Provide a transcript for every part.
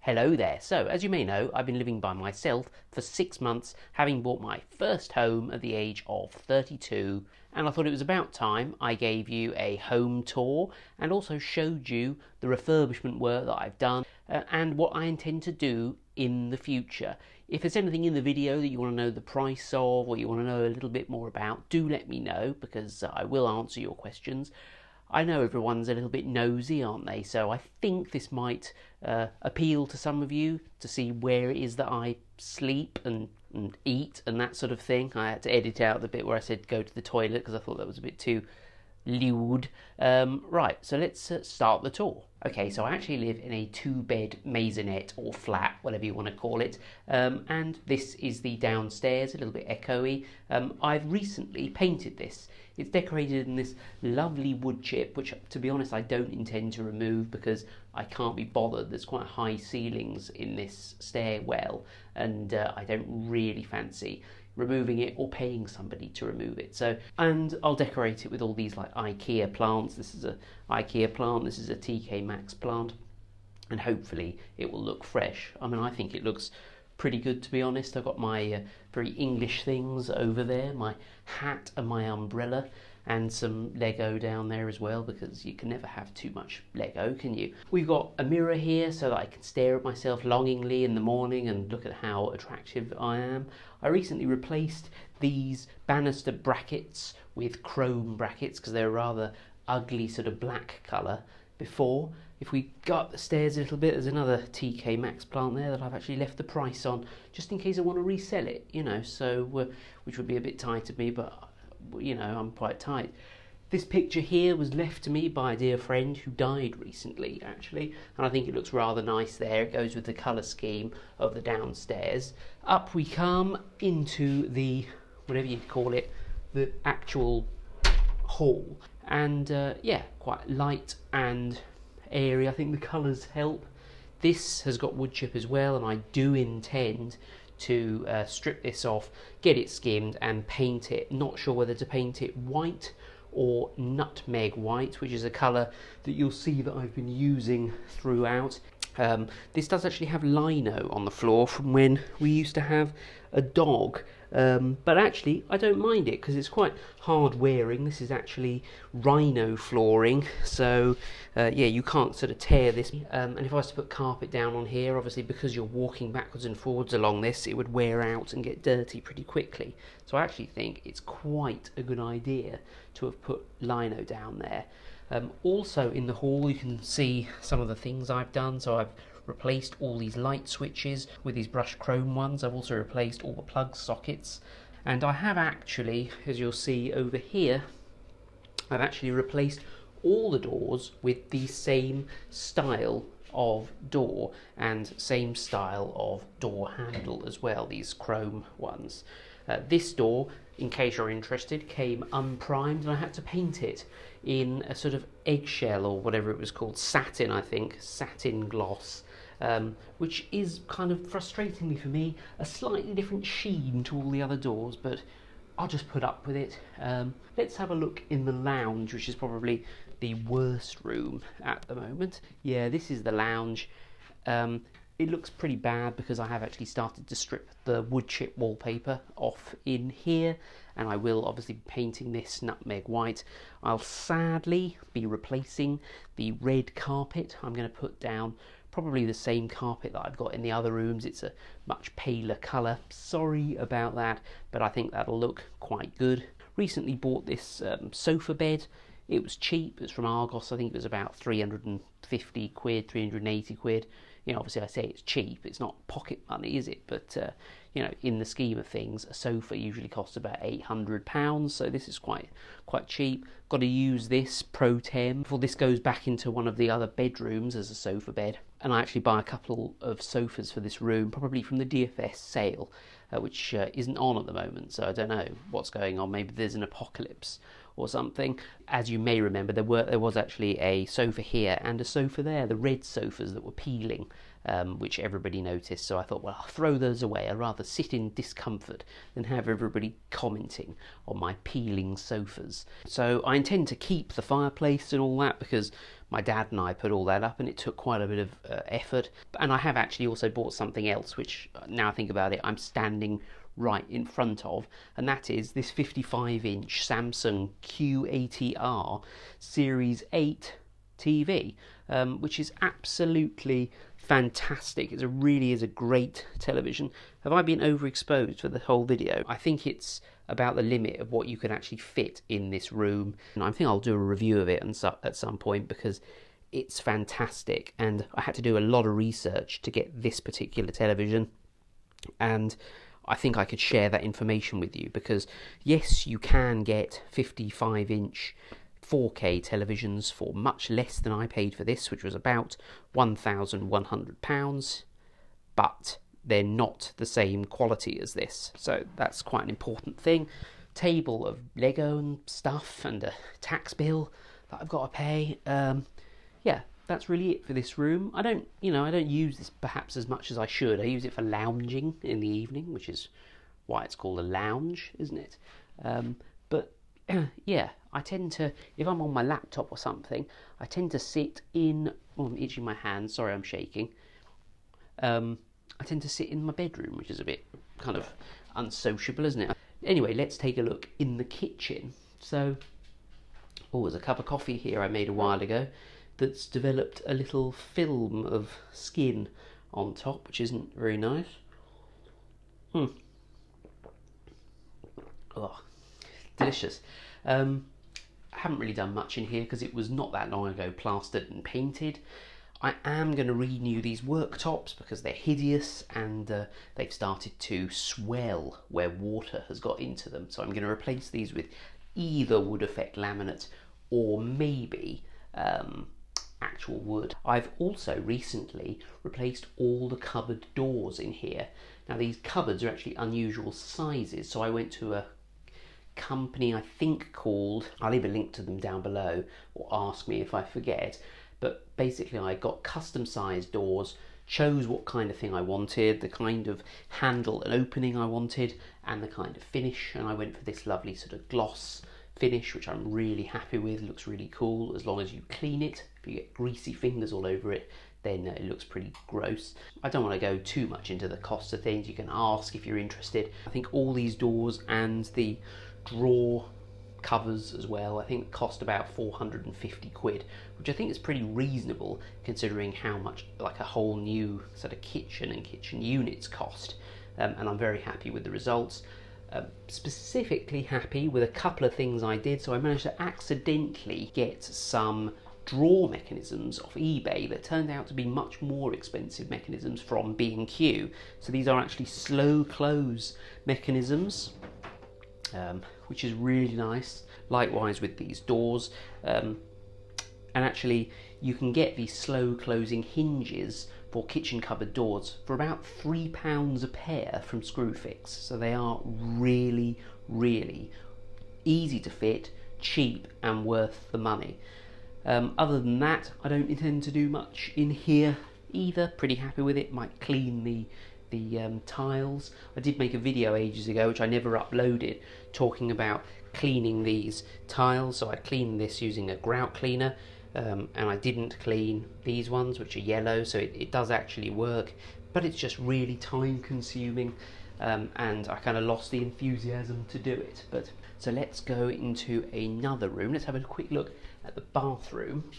Hello there. So, as you may know, I've been living by myself for 6 months, having bought my first home at the age of 32, and I thought it was about time I gave you a home tour and also showed you the refurbishment work that I've done and what I intend to do in the future. If there's anything in the video that you want to know the price of or you want to know a little bit more about, do let me know, because I will answer your questions. I know everyone's a little bit nosy, aren't they? So I think this might appeal to some of you to see where it is that I sleep and eat and that sort of thing. I had to edit out the bit where I said go to the toilet because I thought that was a bit too lewd. Right, so let's start the tour. Okay, so I actually live in a 2-bed maisonette or flat, whatever you want to call it, and this is the downstairs, a little bit echoey. I've recently painted this. It's decorated in this lovely wood chip, which to be honest I don't intend to remove because I can't be bothered. There's quite high ceilings in this stairwell and I don't really fancy removing it or paying somebody to remove it. So, and I'll decorate it with all these like Ikea plants. This is a Ikea plant, this is a TK Maxx plant, and hopefully it will look fresh. I mean, I think it looks pretty good, to be honest. I've got my very English things over there, my hat and my umbrella, and some Lego down there as well, because you can never have too much Lego, can you? We've got a mirror here so that I can stare at myself longingly in the morning and look at how attractive I am. I recently replaced these banister brackets with chrome brackets because they're a rather ugly sort of black colour before. If we go up the stairs a little bit, there's another TK Maxx plant there that I've actually left the price on, just in case I want to resell it, you know, so which would be a bit tight of me, but you know, I'm quite tight. This picture here was left to me by a dear friend who died recently, actually, and I think it looks rather nice there. It goes with the colour scheme of the downstairs. Up we come into the, whatever you'd call it, the actual hall, and yeah, quite light and airy. I think the colours help. This has got wood chip as well, and I do intend to strip this off, get it skimmed and paint it. Not sure whether to paint it white or nutmeg white, which is a colour that you'll see that I've been using throughout. This does actually have lino on the floor from when we used to have a dog, but actually I don't mind it because it's quite hard wearing. This is actually rhino flooring, so yeah, you can't sort of tear this. And if I was to put carpet down on here, obviously because you're walking backwards and forwards along this, it would wear out and get dirty pretty quickly. So I actually think it's quite a good idea to have put lino down there. Also in the hall you can see some of the things I've done. So I've replaced all these light switches with these brushed chrome ones. I've also replaced all the plug sockets, and I have actually, as you'll see over here, I've actually replaced all the doors with the same style of door and same style of door handle as well, these chrome ones. This door, in case you're interested, came unprimed and I had to paint it in a sort of eggshell or whatever it was called, satin, I think, satin gloss, which is kind of frustratingly for me a slightly different sheen to all the other doors, but I'll just put up with it. Let's have a look in the lounge, which is probably the worst room at the moment. Yeah, this is the lounge. It looks pretty bad because I have actually started to strip the wood chip wallpaper off in here, and I will obviously be painting this nutmeg white. I'll sadly be replacing the red carpet. I'm going to put down probably the same carpet that I've got in the other rooms. It's a much paler colour. Sorry about that, but I think that'll look quite good. Recently bought this sofa bed. It was cheap. It's from Argos. I think it was about 350 quid, 380 quid. You know, obviously I say it's cheap. It's not pocket money, is it? But, you know, in the scheme of things, a sofa usually costs about £800. So this is quite cheap. Got to use this pro tem before this goes back into one of the other bedrooms as a sofa bed. And I actually buy a couple of sofas for this room, probably from the DFS sale, which isn't on at the moment. So I don't know what's going on. Maybe there's an apocalypse or something. As you may remember, there was actually a sofa here and a sofa there, the red sofas that were peeling, which everybody noticed. So I thought, well, I'll throw those away. I'd rather sit in discomfort than have everybody commenting on my peeling sofas. So I intend to keep the fireplace and all that because my dad and I put all that up, and it took quite a bit of effort. And I have actually also bought something else, which now I think about it, I'm standing right in front of, and that is this 55-inch Samsung Q80R Series 8 TV, which is absolutely fantastic. It really is a great television. Have I been overexposed for the whole video? I think it's about the limit of what you can actually fit in this room, and I think I'll do a review of it at some point, because it's fantastic, and I had to do a lot of research to get this particular television, and I think I could share that information with you, because yes, you can get 55-inch 4K televisions for much less than I paid for this, which was about £1,100, but they're not the same quality as this, so that's quite an important thing. Table of Lego and stuff, and a tax bill that I've got to pay. Yeah, that's really it for this room. I don't use this perhaps as much as I should. I use it for lounging in the evening, which is why it's called a lounge, isn't it? But yeah, I tend to, if I'm on my laptop or something, I tend to sit in. Oh, I'm itching my hand. Sorry, I'm shaking. I tend to sit in my bedroom, which is a bit kind of unsociable, isn't it? Anyway, let's take a look in the kitchen. So, there's a cup of coffee here I made a while ago that's developed a little film of skin on top, which isn't very nice. Oh, delicious. I haven't really done much in here because it was not that long ago plastered and painted. I am going to renew these worktops because they're hideous, and they've started to swell where water has got into them. So I'm going to replace these with either wood effect laminate or maybe actual wood. I've also recently replaced all the cupboard doors in here. Now these cupboards are actually unusual sizes, so I went to a company I think called, I'll leave a link to them down below, or ask me if I forget, but basically I got custom sized doors, chose what kind of thing I wanted, the kind of handle and opening I wanted, and the kind of finish, and I went for this lovely sort of gloss finish, which I'm really happy with. It looks really cool as long as you clean it. If you get greasy fingers all over it, then it looks pretty gross. I don't want to go too much into the cost of things. You can ask if you're interested. I think all these doors and the drawer covers as well, I think cost about 450 quid, which I think is pretty reasonable considering how much like a whole new sort of kitchen and kitchen units cost, and I'm very happy with the results. Specifically happy with a couple of things I did. So I managed to accidentally get some drawer mechanisms off eBay that turned out to be much more expensive mechanisms from B&Q. So these are actually slow close mechanisms, which is really nice. Likewise with these doors, and actually you can get these slow closing hinges for kitchen cupboard doors for about £3 a pair from Screwfix. So they are really, really easy to fit, cheap, and worth the money. Other than that, I don't intend to do much in here either. Pretty happy with it. Might clean the tiles. I did make a video ages ago, which I never uploaded, talking about cleaning these tiles. So I cleaned this using a grout cleaner, and I didn't clean these ones, which are yellow, so it does actually work, but it's just really time consuming, and I kind of lost the enthusiasm to do it. But so let's go into another room. Let's have a quick look at the bathroom.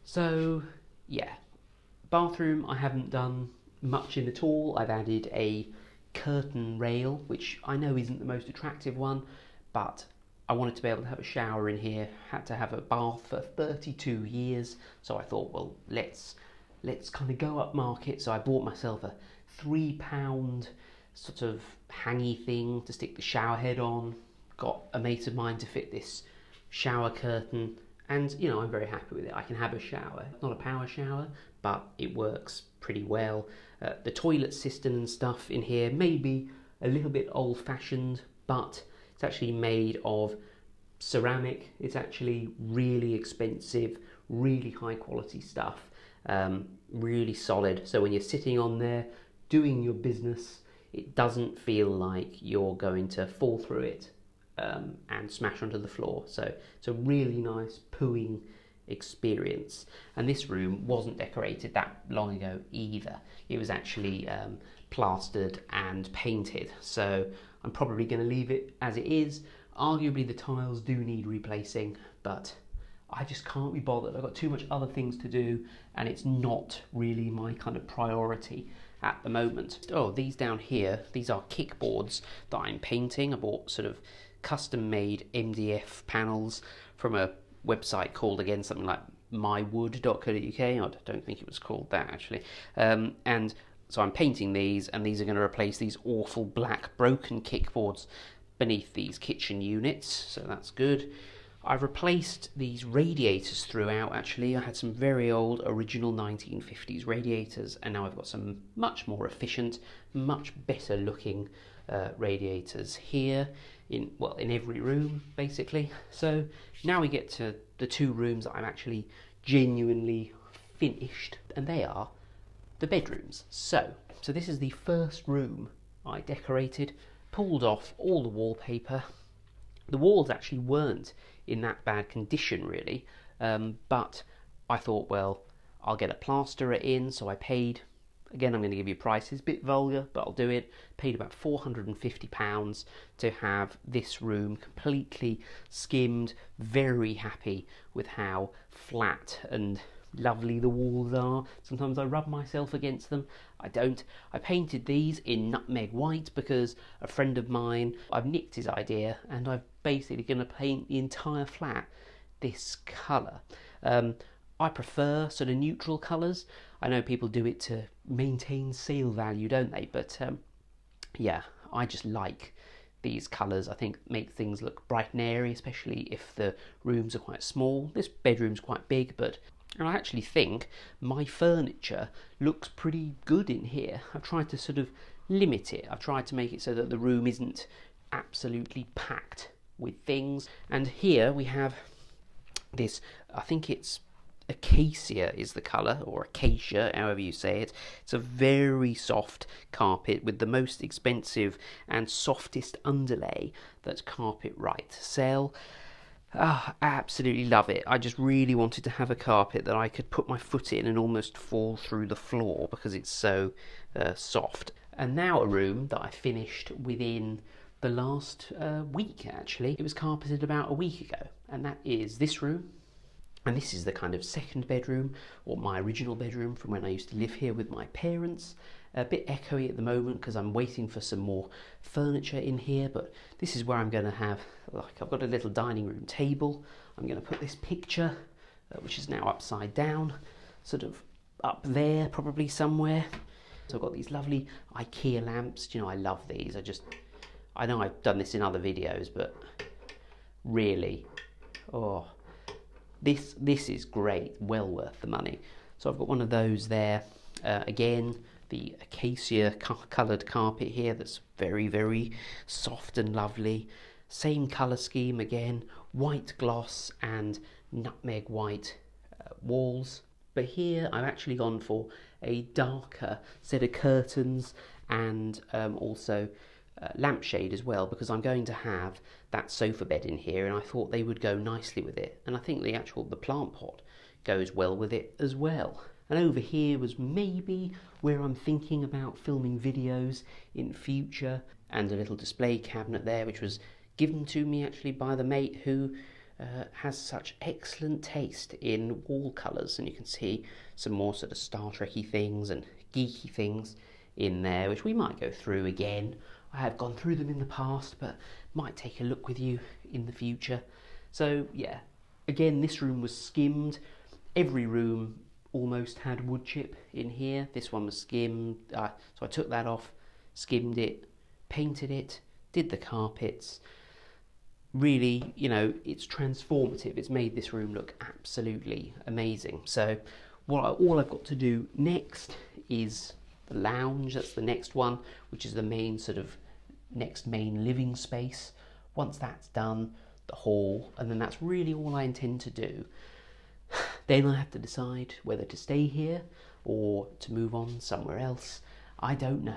So yeah, bathroom I haven't done much in at all. I've added a curtain rail, which I know isn't the most attractive one, but I wanted to be able to have a shower in here. Had to have a bath for 32 years, so I thought, well, let's kind of go up market. So I bought myself a £3 sort of hangy thing to stick the shower head on. Got a mate of mine to fit this shower curtain, and you know, I'm very happy with it. I can have a shower, not a power shower, but it works pretty well. The toilet system and stuff in here may be a little bit old-fashioned, but it's actually made of ceramic. It's actually really expensive, really high quality stuff, really solid. So when you're sitting on there doing your business, it doesn't feel like you're going to fall through it and smash onto the floor. So it's a really nice pooing experience. And this room wasn't decorated that long ago either. It was actually plastered and painted, so I'm probably going to leave it as it is. Arguably the tiles do need replacing, but I just can't be bothered. I've got too much other things to do, and it's not really my kind of priority at the moment. Oh, these down here, these are kickboards that I'm painting. I bought sort of custom made MDF panels from a website called, again, something like mywood.co.uk. I don't think it was called that actually. And so I'm painting these, and these are going to replace these awful black broken kickboards beneath these kitchen units, so that's good. I've replaced these radiators throughout actually. I had some very old original 1950s radiators, and now I've got some much more efficient, much better looking radiators here in every room basically. So now we get to the two rooms that I'm actually genuinely finished, and they are the bedrooms. So this is the first room I decorated, pulled off all the wallpaper. The walls actually weren't in that bad condition really, but I thought, well, I'll get a plasterer in, so I paid, again I'm going to give you prices, a bit vulgar, but I'll do it, paid about £450 to have this room completely skimmed. Very happy with how flat and lovely the walls are. Sometimes I rub myself against them. I don't. I painted these in nutmeg white because a friend of mine, I've nicked his idea, and I'm basically going to paint the entire flat this colour. I prefer sort of neutral colours. I know people do it to maintain sale value, don't they? But yeah, I just like these colours. I think make things look bright and airy, especially if the rooms are quite small. This bedroom's quite big, but and I actually think my furniture looks pretty good in here. I've tried to sort of limit it. I've tried to make it so that the room isn't absolutely packed with things. And here we have this, I think it's acacia is the colour, or acacia, however you say it. It's a very soft carpet with the most expensive and softest underlay that Carpetright sell. Absolutely love it. I just really wanted to have a carpet that I could put my foot in and almost fall through the floor because it's so soft. And now a room that I finished within the last week actually. It was carpeted about a week ago, and that is this room. And this is the kind of second bedroom, or my original bedroom from when I used to live here with my parents. A bit echoey at the moment because I'm waiting for some more furniture in here, but this is where I'm going to have, like, I've got a little dining room table. I'm going to put this picture, which is now upside down, sort of up there probably somewhere. So I've got these lovely Ikea lamps. Do you know, I love these. I know I've done this in other videos, but really, this is great, well worth the money. So I've got one of those there. Again, the acacia coloured carpet here that's very, very soft and lovely. Same colour scheme again, white gloss and nutmeg white walls. But here I've actually gone for a darker set of curtains and also lampshade as well, because I'm going to have that sofa bed in here, and I thought they would go nicely with it. And I think the plant pot goes well with it as well. And over here was maybe where I'm thinking about filming videos in future, and a little display cabinet there, which was given to me actually by the mate who has such excellent taste in wall colours. And you can see some more sort of Star Trek-y things and geeky things in there, which we might go through again. I have gone through them in the past, but might take a look with you in the future. So yeah, again, this room was skimmed. Every room almost had wood chip in here. This one was skimmed, so I took that off, skimmed it, painted it, did the carpets. Really, you know, it's transformative. It's made this room look absolutely amazing. So all I've got to do next is the lounge. That's the next one, which is the main sort of next main living space. Once that's done, the hall, and then that's really all I intend to do. Then I have to decide whether to stay here or to move on somewhere else. I don't know.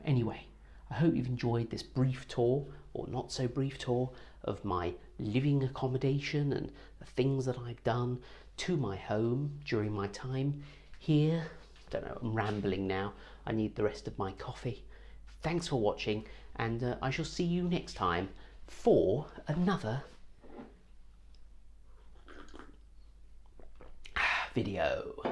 Anyway, I hope you've enjoyed this brief tour, or not so brief tour, of my living accommodation and the things that I've done to my home during my time here. Don't know, I'm rambling now. I need the rest of my coffee. Thanks for watching, and I shall see you next time for another video.